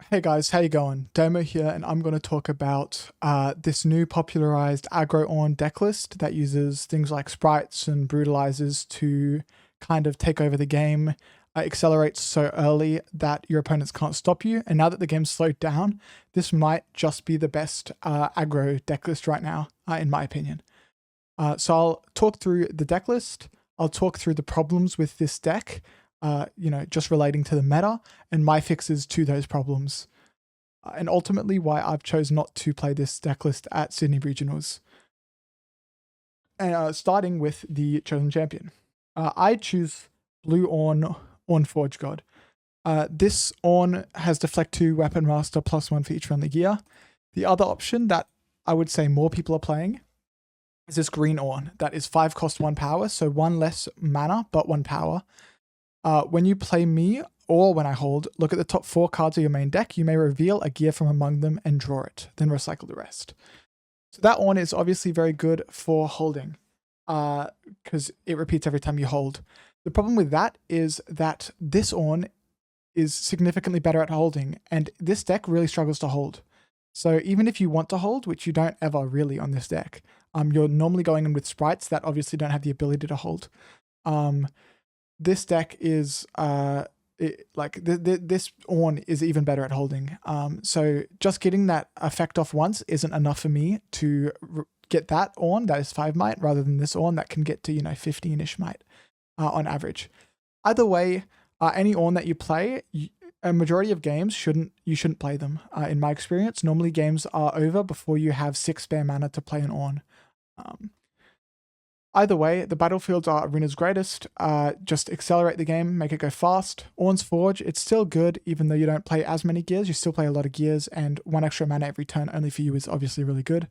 Hey guys, how you going? Domo here, and I'm going to talk about this new popularized Aggro Ornn decklist that uses things like sprites and brutalizers to kind of take over the game. Accelerates so early that your opponents can't stop you, and now that the game's slowed down, this might just be the best aggro decklist right now, in my opinion. So I'll talk through the decklist, I'll talk through the problems with this deck, just relating to the meta and my fixes to those problems. And ultimately why I've chosen not to play this decklist at Sydney Regionals. And starting with the chosen champion. I choose Blue Ornn Forge God. This Ornn has Deflect 2, Weapon Master, +1 for each friendly gear. The other option that I would say more people are playing is this Green Ornn. That is 5 cost 1 power, so 1 less mana, but 1 power. When you play me, or when I hold, look at the top 4 cards of your main deck. You may reveal a gear from among them and draw it, then recycle the rest. So that Ornn is obviously very good for holding, because it repeats every time you hold. The problem with that is that this Ornn is significantly better at holding, and this deck really struggles to hold. So even if you want to hold, which you don't ever really on this deck, you're normally going in with sprites that obviously don't have the ability to hold. This deck is this Ornn is even better at holding. So just getting that effect off once isn't enough for me to get that Ornn that is 5 might rather than this Ornn that can get to 15-ish might on average. Either way, any Ornn that you play, a majority of games you shouldn't play them. In my experience, normally games are over before you have 6 spare mana to play an Ornn. Either way, the battlefields are Arena's greatest. Just accelerate the game, make it go fast. Ornn's Forge, it's still good, even though you don't play as many gears. You still play a lot of gears, and 1 extra mana every turn only for you is obviously really good.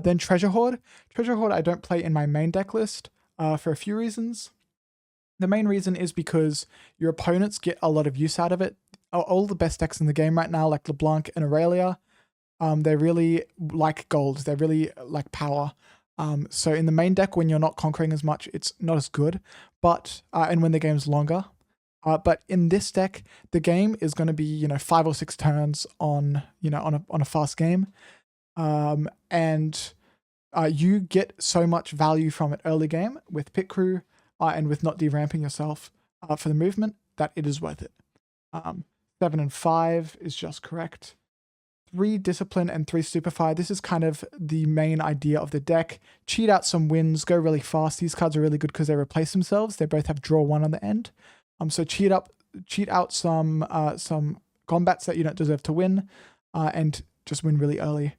Then Treasure Hoard. Treasure Hoard I don't play in my main deck list for a few reasons. The main reason is because your opponents get a lot of use out of it. All the best decks in the game right now, like LeBlanc and Aurelia, they really like gold. They really like power. So in the main deck, when you're not conquering as much, it's not as good, but, and when the game's longer, but in this deck, the game is going to be, 5 or 6 turns on, on a fast game. And you get so much value from it early game with Pit Crew, and with not deramping yourself, for the movement, that it is worth it. 7 and 5 is just correct. 3 Discipline and 3 Stupefy. This is kind of the main idea of the deck. Cheat out some wins, go really fast. These cards are really good because they replace themselves. They both have draw 1 on the end. So cheat out some combats that you don't deserve to win, and just win really early.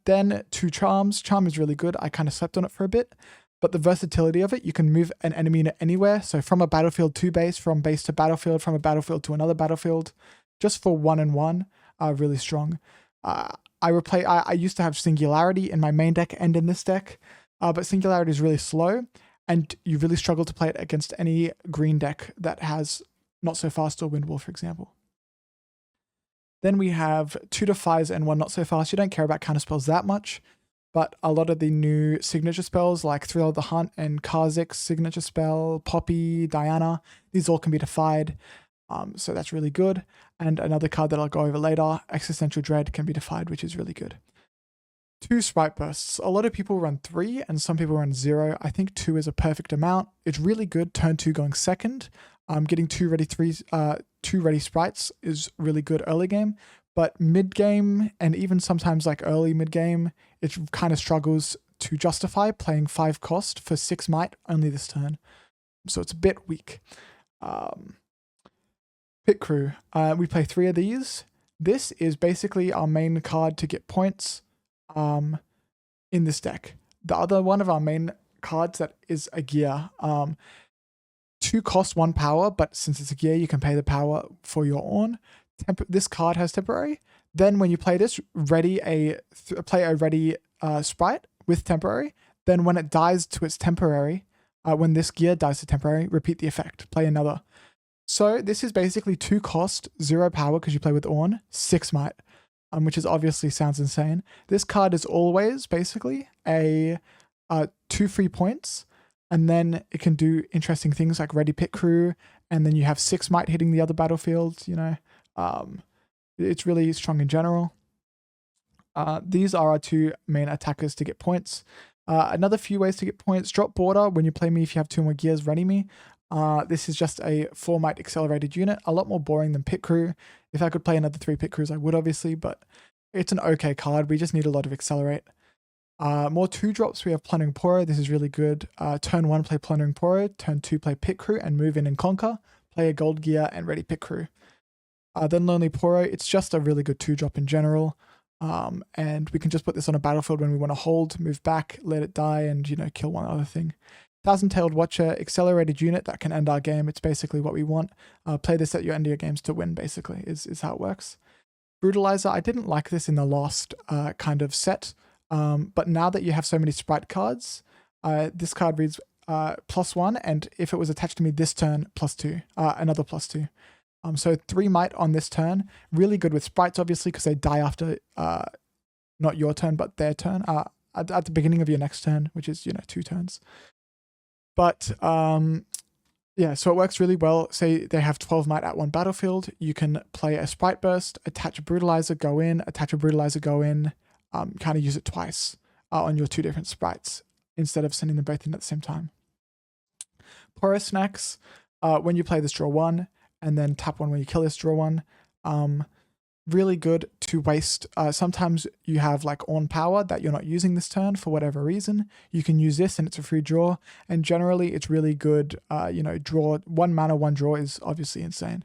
Then 2 Charms. Charm is really good. I kind of slept on it for a bit, but the versatility of it, you can move an enemy to anywhere. So from a battlefield to base, from base to battlefield, from a battlefield to another battlefield, just for 1 and 1. Really strong. I used to have Singularity in my main deck and in this deck, but Singularity is really slow, and you really struggle to play it against any green deck that has Not So Fast or Windwall, for example. Then we have 2 Defys and 1 Not So Fast. You don't care about counter spells that much, but a lot of the new signature spells like Thrill of the Hunt and Karzik's signature spell, Poppy, Diana, these all can be defied. So that's really good. And another card that I'll go over later, Existential Dread, can be defied, which is really good. 2 Sprite Bursts. A lot of people run 3 and some people run 0. I think 2 is a perfect amount. It's really good. Turn 2 going second. Getting 2 ready sprites is really good early game. But mid game and even sometimes like early mid game, it kind of struggles to justify playing 5 cost for 6 might only this turn. So it's a bit weak. Pit Crew. We play 3 of these. This is basically our main card to get points in this deck. The other one of our main cards that is a gear. 2 cost 1 power, but since it's a gear, you can pay the power for your Ornn. This card has temporary. Then when you play this, play a ready sprite with temporary. Then when it dies to its temporary, when this gear dies to temporary, repeat the effect. Play another. So this is basically 2 cost, 0 power because you play with Ornn, 6 might, which is obviously sounds insane. This card is always basically a 2 free points, and then it can do interesting things like Ready Pit Crew, and then you have 6 might hitting the other battlefields, It's really strong in general. These are our two main attackers to get points. Another few ways to get points. Dropboarder, when you play me, if you have 2 more gears, ready me. This is just a 4 might accelerated unit, a lot more boring than Pit Crew. If I could play another 3 Pit Crews, I would obviously, but it's an okay card. We just need a lot of accelerate. More 2-drops, we have Plundering Poro. This is really good. Turn 1, play Plundering Poro. Turn 2, play Pit Crew and move in and conquer. Play a gold gear and ready Pit Crew. Then Lonely Poro, it's just a really good 2-drop in general. And we can just put this on a battlefield when we want to hold, move back, let it die, and, you know, kill one other thing. Thousand-Tailed Watcher, accelerated unit that can end our game. It's basically what we want. Play this at your end of your games to win, basically, is how it works. Brutalizer, I didn't like this in the last kind of set, but now that you have so many Sprite cards, this card reads +1, and if it was attached to me this turn, +2, another +2. So 3 might on this turn. Really good with sprites, obviously, because they die after not your turn, but their turn. At the beginning of your next turn, which is, you know, 2 turns. But yeah, so it works really well. Say they have 12 might at one battlefield. You can play a Sprite Burst, attach a Brutalizer, go in, attach a Brutalizer, go in. Kind of use it twice on your 2 different sprites instead of sending them both in at the same time. Poro Snax, when you play this, draw 1. And then tap 1 when you kill this, draw 1. Really good to waste. Sometimes you have like Ornn power that you're not using this turn for whatever reason. You can use this and it's a free draw. And generally it's really good, you know, draw 1 mana, 1 draw is obviously insane.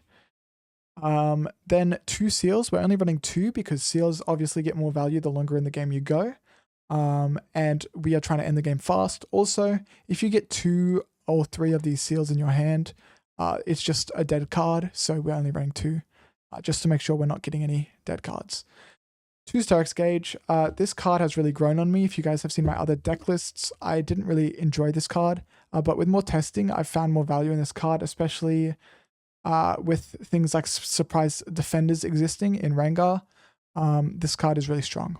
Then 2 seals. We're only running 2 because seals obviously get more value the longer in the game you go. And we are trying to end the game fast. Also, if you get 2 or 3 of these seals in your hand, it's just a dead card, so we're only running 2, just to make sure we're not getting any dead cards. 2 Sterak's Gage. This card has really grown on me. If you guys have seen my other deck lists, I didn't really enjoy this card, but with more testing, I've found more value in this card, especially with things like Surprise Defenders existing in Rengar. This card is really strong.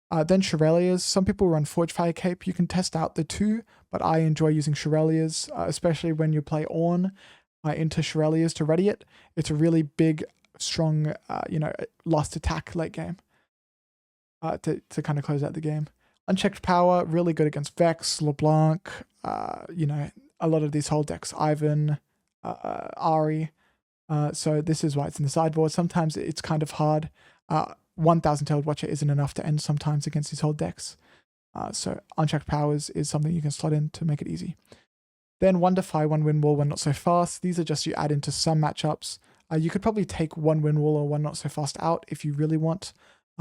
Then Shurelya's. Some people run Forge Fire Cape. You can test out the 2, but I enjoy using Shurelya's, especially when you play Ornn into Shurelya's to ready it. It's a really big, strong, you know, last attack late game to kind of close out the game. Unchecked Power, really good against Vex, LeBlanc, you know, a lot of these whole decks, Ivan, Ari. So this is why it's in the sideboard. Sometimes it's kind of hard. 1000-Tailed Watcher isn't enough to end sometimes against these whole decks. So Unchecked Powers is something you can slot in to make it easy. Then 1 Defy, 1 Wind Wall, 1 Not So Fast. These are just you add into some matchups. You could probably take 1 Wind Wall or 1 Not So Fast out if you really want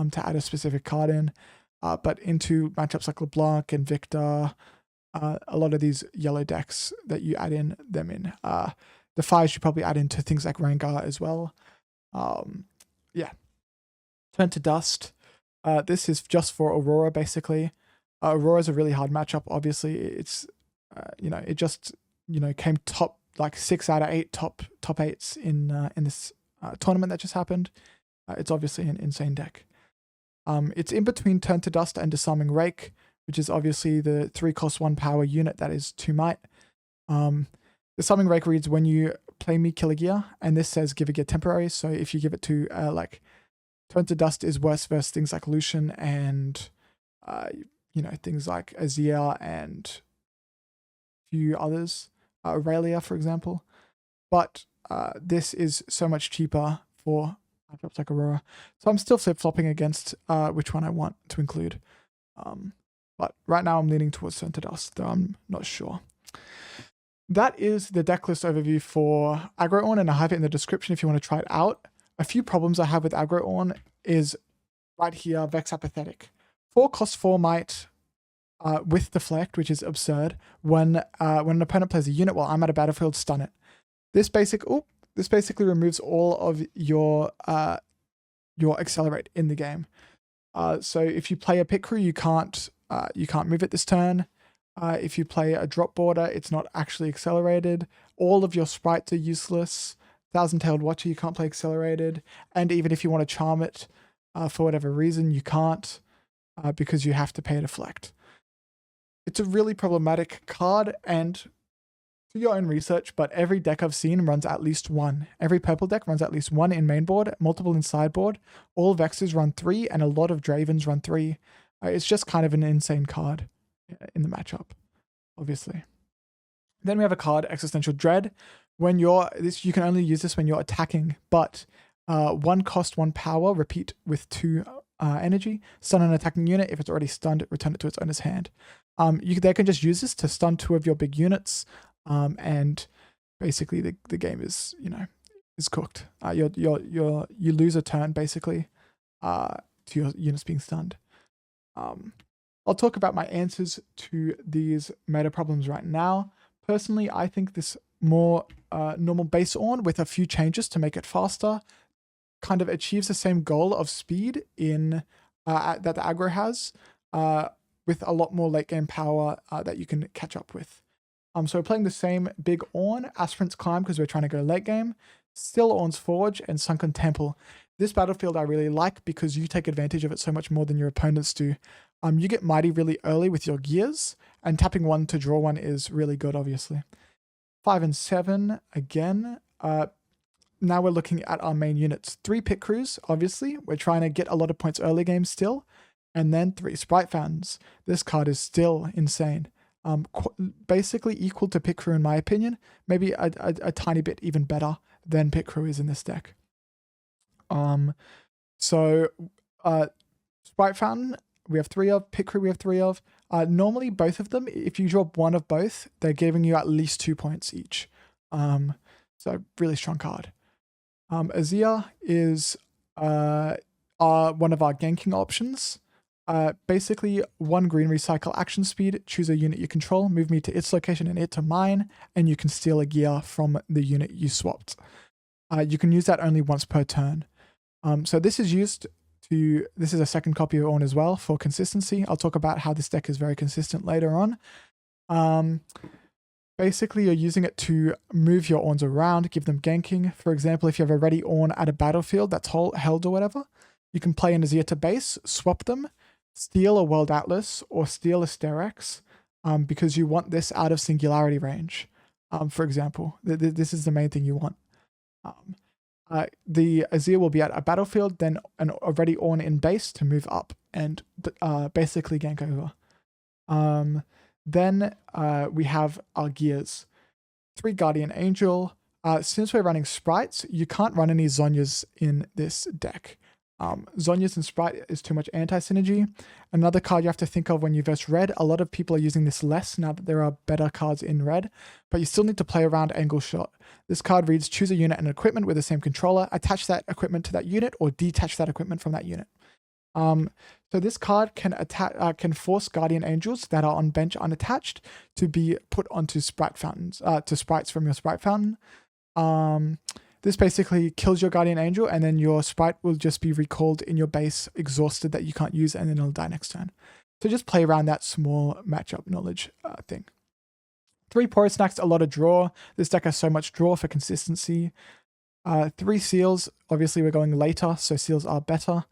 to add a specific card in. But into matchups like LeBlanc and Victor, a lot of these yellow decks that you add in them in. Defy should probably add into things like Rengar as well. Yeah. Turn to Dust. This is just for Aurora, basically. Aurora's a really hard matchup, obviously. It's, you know, it just, you know, came top, like 6 out of 8 top 8s in this tournament that just happened. It's obviously an insane deck. It's in between Turn to Dust and Disarming Rake, which is obviously the 3-cost 1 power unit that is 2 might. Disarming Rake reads when you play me, kill a gear, and this says give a gear temporary. So if you give it to like Turn to Dust is worse versus things like Lucian and you know, things like Azir and a few others, Aurelia for example. But this is so much cheaper for matchups like Aurora. So I'm still flip-flopping against which one I want to include. But right now I'm leaning towards Turn to Dust, though I'm not sure. That is the deck list overview for Aggro Ornn, and I have it in the description if you want to try it out. A few problems I have with Aggro Ornn is right here, Vex Apathetic. 4 cost 4 might with Deflect, which is absurd. When an opponent plays a unit while I'm at a battlefield, stun it. This basically removes all of your accelerate in the game. So if you play a Pit Crew, you can't move it this turn. If you play a Dropboarder, it's not actually accelerated. All of your sprites are useless. Thousand-Tailed Watcher, you can't play accelerated. And even if you want to charm it for whatever reason, you can't because you have to pay a Deflect. It's a really problematic card, and do your own research, but every deck I've seen runs at least one. Every purple deck runs at least one in mainboard, multiple in sideboard. All Vexes run 3, and a lot of Dravens run 3. It's just kind of an insane card in the matchup, obviously. Then we have a card, Existential Dread. When you can only use this when you're attacking, but 1 cost, 1 power, repeat with 2 energy. Stun an attacking unit. If it's already stunned, return it to its owner's hand. They can just use this to stun 2 of your big units. And basically the game is, is cooked. You lose a turn basically to your units being stunned. I'll talk about my answers to these meta problems right now. Personally, I think this more normal base Ornn with a few changes to make it faster kind of achieves the same goal of speed in that the aggro has, with a lot more late game power that you can catch up with. So we're playing the same big Ornn, Aspirant's Climb because we're trying to go late game, still Ornn's Forge, and Sunken Temple. This battlefield I really like because you take advantage of it so much more than your opponents do. You get mighty really early with your gears, and tapping 1 to draw 1 is really good, obviously. 5 and 7, again. Now we're looking at our main units. 3 pit crews, obviously. We're trying to get a lot of points early game still. And then 3 Sprite Fountains. This card is still insane. Basically equal to Pit Crew in my opinion, maybe a tiny bit even better than Pit Crew is in this deck. Sprite Fountain we have 3 of, Pit Crew we have 3 of. Normally both of them, if you drop 1 of both, they're giving you at least 2 points each. So really strong card. Azir is one of our ganking options. Basically 1 green recycle action speed, choose a unit you control, move me to its location and it to mine, and you can steal a gear from the unit you swapped. You can use that only once per turn. So this is a second copy of Ornn as well for consistency. I'll talk about how this deck is very consistent later on. Basically, you're using it to move your Ornns around, give them ganking. For example, if you have a ready Ornn at a battlefield that's held or whatever, you can play an Azir to base, swap them, steal a World Atlas or steal a Sterak, because you want this out of singularity range. For example, this is the main thing you want. The Azir will be at a battlefield, then an already Ornn in base to move up and basically gank over. Then we have our gears. 3 Guardian Angel. Since we're running sprites, you can't run any Zhonya's in this deck. Zhonya's and Sprite is too much anti-synergy. Another card you have to think of when you verse red, a lot of people are using this less now that there are better cards in red, but you still need to play around Angle Shot. This card reads, choose a unit and equipment with the same controller, attach that equipment to that unit, or detach that equipment from that unit. So this card can force Guardian Angels that are on bench unattached to be put onto Sprite Fountains, to sprites from your Sprite Fountain. This basically kills your Guardian Angel, and then your Sprite will just be recalled in your base, exhausted, that you can't use, and then it'll die next turn. So just play around that small matchup knowledge thing. 3 Poro Snax, a lot of draw. This deck has so much draw for consistency. 3 Seals, obviously we're going later, so Seals are better.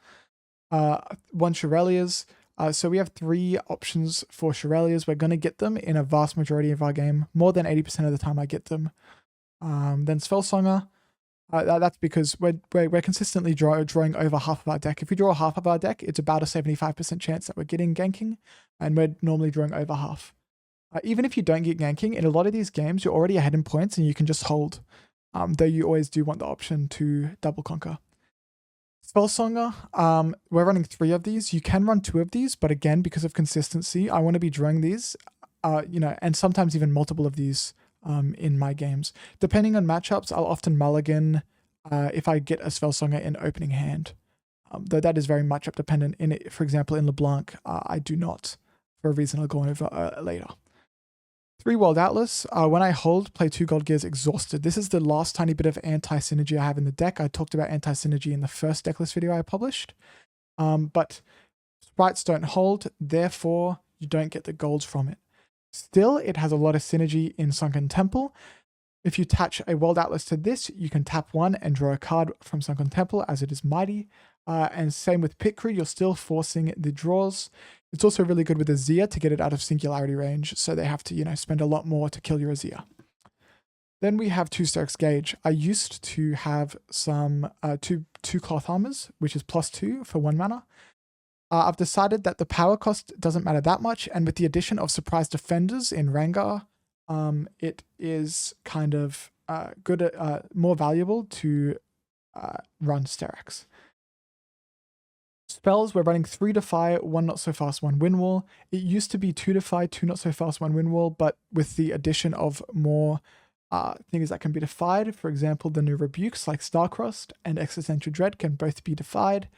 1 Shurelya's. So we have 3 options for Shurelya's. We're going to get them in a vast majority of our game. More than 80% of the time I get them. Then Spellsonger. That's because we're consistently drawing over half of our deck. If we draw half of our deck, it's about a 75% chance that we're getting ganking, and we're normally drawing over half. Even if you don't get ganking, in a lot of these games, you're already ahead in points and you can just hold, though you always do want the option to double conquer. Spellsonger, we're running 3 of these. You can run 2 of these, but again, because of consistency, I want to be drawing these, and sometimes even multiple of these in my games. Depending on matchups, I'll often mulligan if I get a Spellsonger in opening hand. Though that is very matchup dependent. For example, in LeBlanc, I do not, for a reason I'll go over later. 3 World Atlas. When I hold, play 2 Gold Gears Exhausted. This is the last tiny bit of anti-synergy I have in the deck. I talked about anti-synergy in the first decklist video I published. But sprites don't hold, therefore you don't get the golds from it. Still, it has a lot of synergy in Sunken Temple. If you attach a World Atlas to this, you can tap 1 and draw a card from Sunken Temple, as it is mighty. And same with Pit Crew, you're still forcing the draws. It's also really good with Azir to get it out of singularity range, so they have to, spend a lot more to kill your Azir. Then we have 2 Sterak's Gage. I used to have some two cloth armors, which is +2 for 1 mana. I've decided that the power cost doesn't matter that much, and with the addition of Surprise Defenders in Rengar, it is kind of more valuable to run Steraks. Spells, we're running 3 Defy, 1 Not So Fast, 1 Windwall. It used to be 2 Defy, 2 Not So Fast, 1 Windwall, but with the addition of more things that can be defied, for example, the new rebukes like Starcrossed and Existential Dread can both be defied.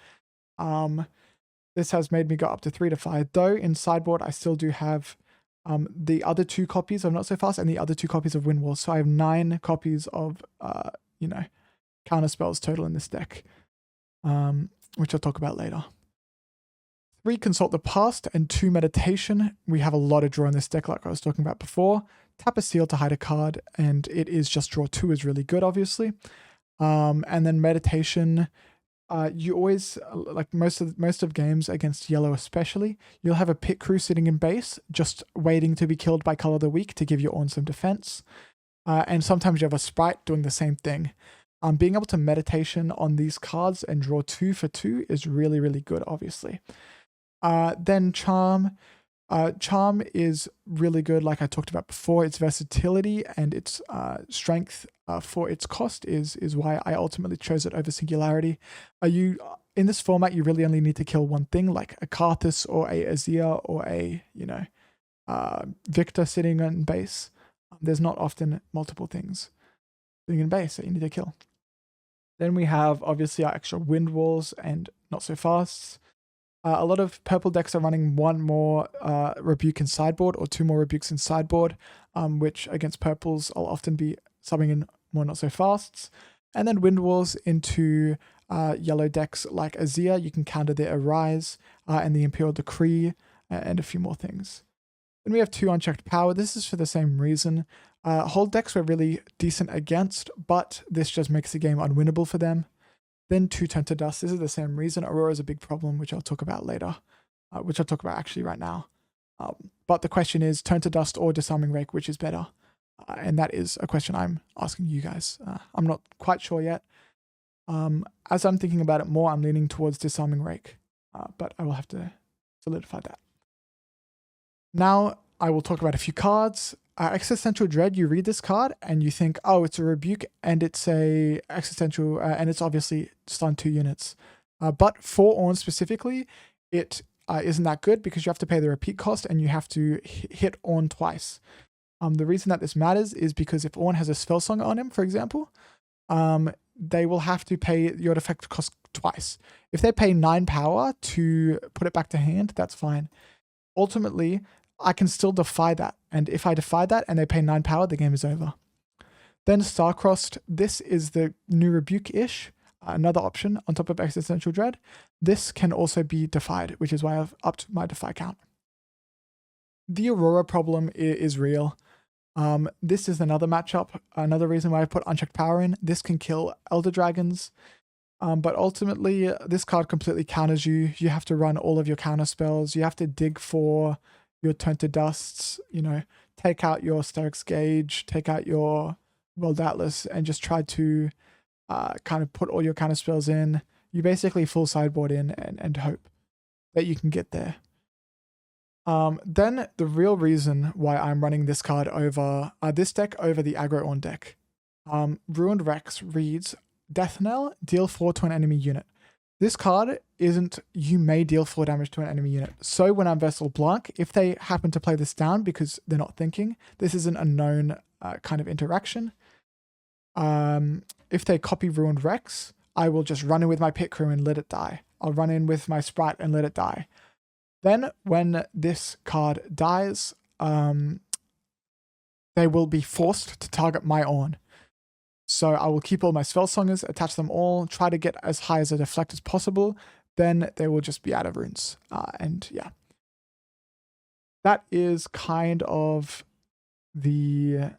This has made me go up to 3 Defy, though in Sideboard I still do have the other 2 copies of Not So Fast and the other 2 copies of Windwall, so I have 9 copies of, counter spells total in this deck, which I'll talk about later. 3 Consult the Past and 2 Meditation. We have a lot of draw in this deck like I was talking about before. Tap a seal to hide a card, and it is just draw 2 is really good, obviously. And then Meditation, you always, like most of games against yellow especially, you'll have a pit crew sitting in base, just waiting to be killed by Color of the Week to give your Ornn some defense. And sometimes you have a Sprite doing the same thing. Being able to Meditation on these cards and draw 2 for 2 is really, really good, obviously. Then Charm. Charm is really good, like I talked about before. Its versatility and its strength for its cost is why I ultimately chose it over Singularity. In this format, you really only need to kill one thing, like a Karthus or a Azir or a Victor sitting on base. There's not often multiple things sitting in base that you need to kill. Then we have obviously our extra wind walls and Not So Fasts. A lot of purple decks are running 1 more rebuke in sideboard or 2 more rebukes in sideboard, which against purples I'll often be subbing in more Not So Fasts. And then wind walls into yellow decks like Azir. You can counter their Arise and the Imperial Decree and a few more things. Then we have 2 Unchecked Power. This is for the same reason. Hold decks were really decent against, but this just makes the game unwinnable for them. Then 2 Turn to Dust. This is the same reason. Aurora is a big problem, which I'll talk about later, which I'll talk about actually right now. But the question is Turn to Dust or Disarming Rake, which is better? And that is a question I'm asking you guys. I'm not quite sure yet. As I'm thinking about it more, I'm leaning towards Disarming Rake, but I will have to solidify that. Now I will talk about a few cards. Existential Dread, you read this card and you think, oh, it's a rebuke and it's a existential, and it's obviously stun 2 units. But for Ornn specifically, it isn't that good because you have to pay the repeat cost and you have to hit Ornn twice. The reason that this matters is because if Ornn has a spell song on him, for example, they will have to pay your effect cost twice. If they pay 9 power to put it back to hand, that's fine. Ultimately, I can still defy that. And if I defy that and they pay 9 power, the game is over. Then Starcrossed. This is the new rebuke-ish. Another option on top of Existential Dread. This can also be defied, which is why I've upped my defy count. The Aurora problem is real. This is another matchup. Another reason why I put Unchecked Power in. This can kill Elder Dragons. But ultimately, this card completely counters you. You have to run all of your counter spells. You have to dig for your Turn to Dusts, take out your Sterak's Gage, take out your World Atlas, and just try to kind of put all your counter spells in. You basically full sideboard in and hope that you can get there. Then the real reason why I'm running this card over this deck over the Aggro Ornn deck. Ruined Rex reads, Death Knell, deal 4 to an enemy unit. This card isn't you may deal 4 damage to an enemy unit. So when I'm Vessel Blanc, if they happen to play this down because they're not thinking, this isn't a known kind of interaction. If they copy Ruined Rex, I will just run in with my pit crew and let it die. I'll run in with my Sprite and let it die. Then when this card dies, they will be forced to target my Ornn. So I will keep all my spell songers, attach them all, try to get as high as a deflect as possible. Then they will just be out of runes. And yeah, that is kind of the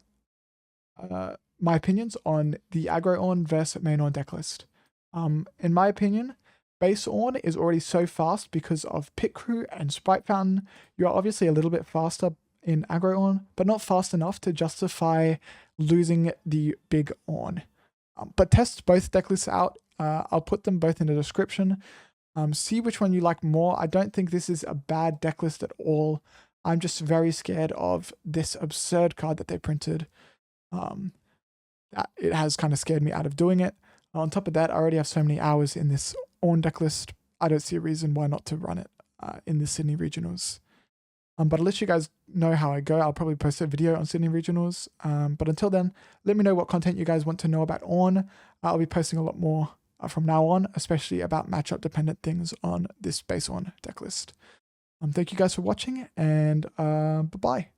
my opinions on the Aggro Ornn versus main Ornn deck list. In my opinion, base Ornn is already so fast because of Pit Crew and Sprite Fountain. You are obviously a little bit faster in Aggro Ornn, but not fast enough to justify losing the big Ornn. But test both decklists out. I'll put them both in the description. See which one you like more. I don't think this is a bad decklist at all. I'm just very scared of this absurd card that they printed. It has kind of scared me out of doing it. On top of that, I already have so many hours in this Ornn decklist. I don't see a reason why not to run it in the Sydney Regionals. But I'll let you guys know how I go. I'll probably post a video on Sydney Regionals. But until then, let me know what content you guys want to know about Ornn. I'll be posting a lot more from now on, especially about matchup dependent things on this base Ornn decklist. Thank you guys for watching, and bye-bye.